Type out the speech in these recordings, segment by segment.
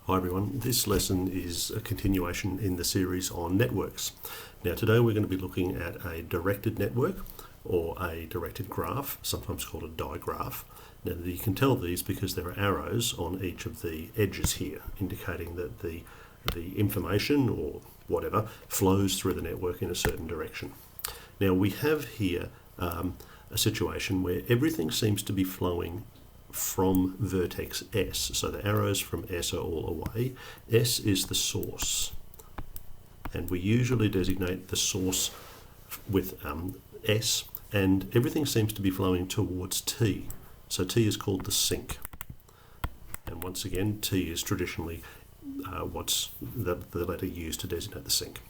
Hi everyone, this lesson is a continuation in the series on networks. Now today we're going to be looking at a directed network or a directed graph, sometimes called a digraph. Now you can tell these because there are arrows on each of the edges here indicating that the information or whatever flows through the network in a certain direction. Now we have here a situation where everything seems to be flowing from vertex S. So the arrows from S are all away. S is the source. And we usually designate the source with S, and everything seems to be flowing towards T. So T is called the sink. And once again, T is traditionally what's the letter used to designate the sink.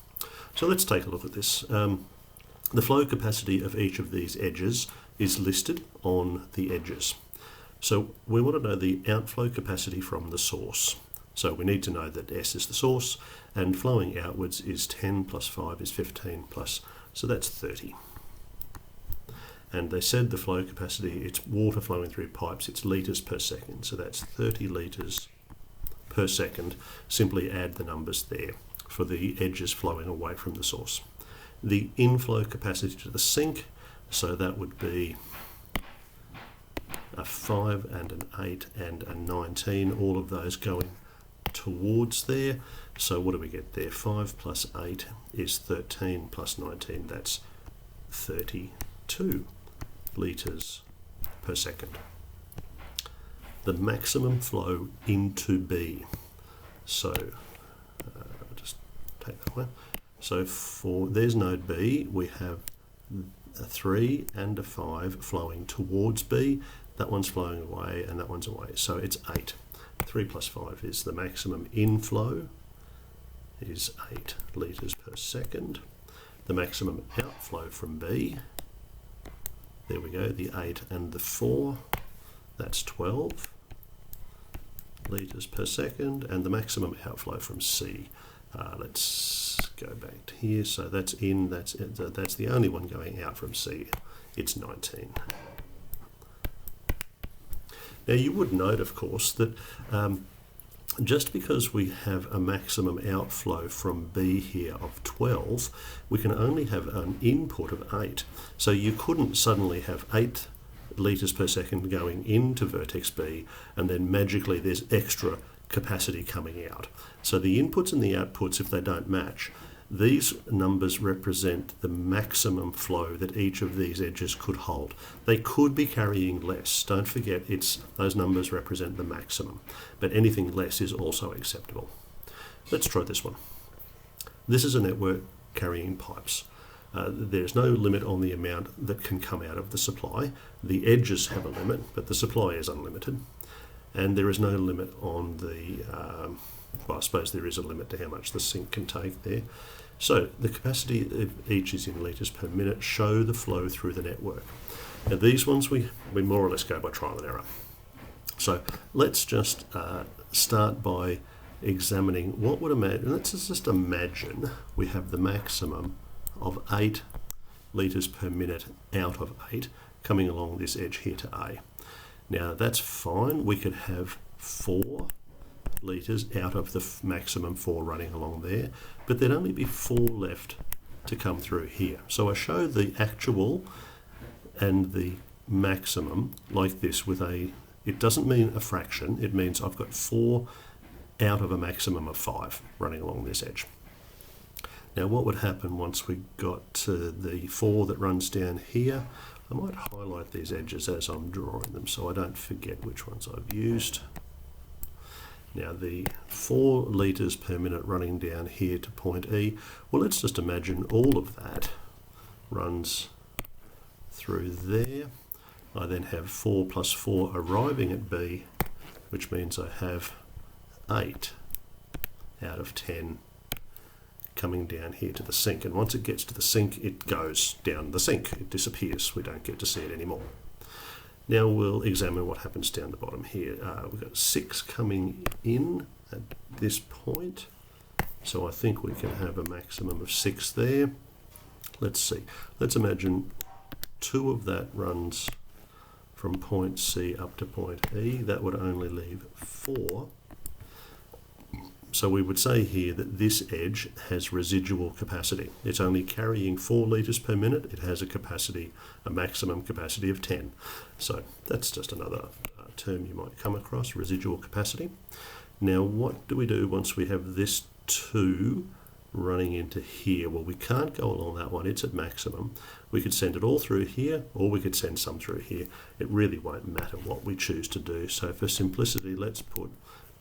So let's take a look at this. The flow capacity of each of these edges is listed on the edges. So we want to know the outflow capacity from the source. So we need to know that S is the source and flowing outwards is 10 plus 5 is 15 plus, so that's 30. And they said the flow capacity, it's water flowing through pipes, it's litres per second. So that's 30 litres per second. Simply add the numbers there for the edges flowing away from the source. The inflow capacity to the sink, so that would be a 5 and an 8 and a 19, all of those going towards there. So what do we get there? 5 plus 8 is 13 plus 19, that's 32 litres per second. The maximum flow into B. So I'll just take that one. So for there's node B, we have a 3 and a 5 flowing towards B. That one's flowing away and that one's away. So it's 8. 3 plus 5 is the maximum inflow, is 8 litres per second. The maximum outflow from B, there we go, the 8 and the 4, that's 12 litres per second. And the maximum outflow from C, let's go back to here. So that's in, that's the only one going out from C. It's 19. Now you would note, of course, that just because we have a maximum outflow from B here of 12, we can only have an input of 8. So you couldn't suddenly have 8 litres per second going into vertex B and then magically there's extra capacity coming out. So the inputs and the outputs, if they don't match, these numbers represent the maximum flow that each of these edges could hold. They could be carrying less. Don't forget, those numbers represent the maximum, but anything less is also acceptable. Let's try this one. This is a network carrying pipes. There's no limit on the amount that can come out of the supply. The edges have a limit, but the supply is unlimited. And there is no limit on the, well, I suppose there is a limit to how much the sink can take there. So the capacity of each is in litres per minute, show the flow through the network. Now these ones we more or less go by trial and error. So let's just start by examining what would imagine, let's just imagine we have the maximum of 8 litres per minute out of 8 coming along this edge here to A. Now that's fine, we could have 4 litres out of the maximum 4 running along there, but there'd only be 4 left to come through here. So I show the actual and the maximum like this with it doesn't mean a fraction, it means I've got 4 out of a maximum of 5 running along this edge. Now what would happen once we got to the 4 that runs down here? I might highlight these edges as I'm drawing them so I don't forget which ones I've used. Now the 4 litres per minute running down here to point E, well let's just imagine all of that runs through there. I then have 4 plus 4 arriving at B, which means I have 8 out of 10 coming down here to the sink. And once it gets to the sink, it goes down the sink. It disappears. We don't get to see it anymore. Now we'll examine what happens down the bottom here. We've got 6 coming in at this point. So I think we can have a maximum of 6 there. Let's see. Let's imagine 2 of that runs from point C up to point E. That would only leave 4 So we would say here that this edge has residual capacity. It's only carrying 4 litres per minute. It has a maximum capacity of 10. So that's just another term you might come across, residual capacity. Now what do we do once we have this 2 running into here? Well, we can't go along that one, it's at maximum. We could send it all through here, or we could send some through here. It really won't matter what we choose to do. So for simplicity, let's put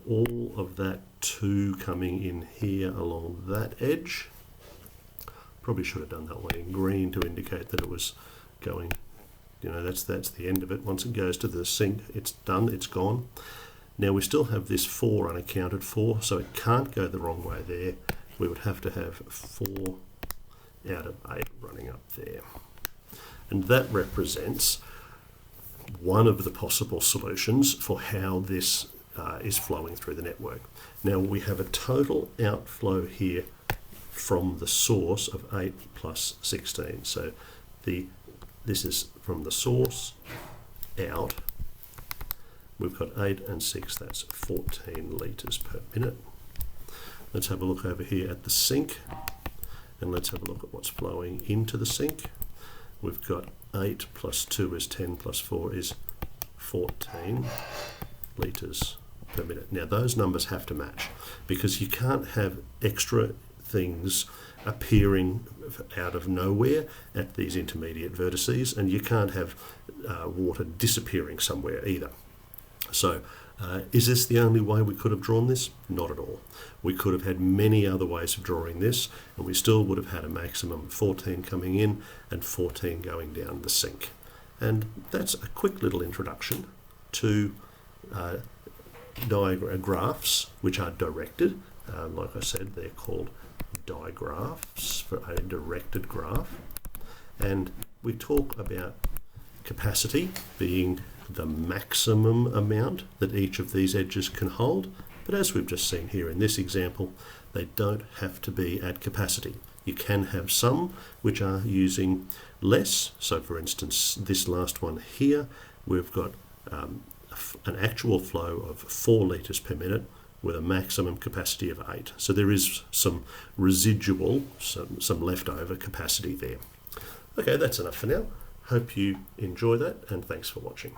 all of that 2 coming in here along that edge. Probably should have done that one in green to indicate that it was going, that's the end of it. Once it goes to the sink, it's done, it's gone. Now we still have this 4 unaccounted for, so it can't go the wrong way there. We would have to have 4 out of 8 running up there. And that represents one of the possible solutions for how this is flowing through the network. Now we have a total outflow here from the source of 8 plus 16. So this is from the source out. We've got 8 and 6, that's 14 litres per minute. Let's have a look over here at the sink, and let's have a look at what's flowing into the sink. We've got 8 plus 2 is 10 plus 4 is 14 litres per minute. Now those numbers have to match, because you can't have extra things appearing out of nowhere at these intermediate vertices, and you can't have water disappearing somewhere either. So is this the only way we could have drawn this? Not at all. We could have had many other ways of drawing this, and we still would have had a maximum of 14 coming in and 14 going down the sink. And that's a quick little introduction to graphs which are directed. Like I said, they're called digraphs for a directed graph. And we talk about capacity being the maximum amount that each of these edges can hold, but as we've just seen here in this example, they don't have to be at capacity. You can have some which are using less. So for instance, this last one here, we've got an actual flow of 4 litres per minute with a maximum capacity of 8. So there is some residual, some leftover capacity there. Okay, that's enough for now. Hope you enjoy that, and thanks for watching.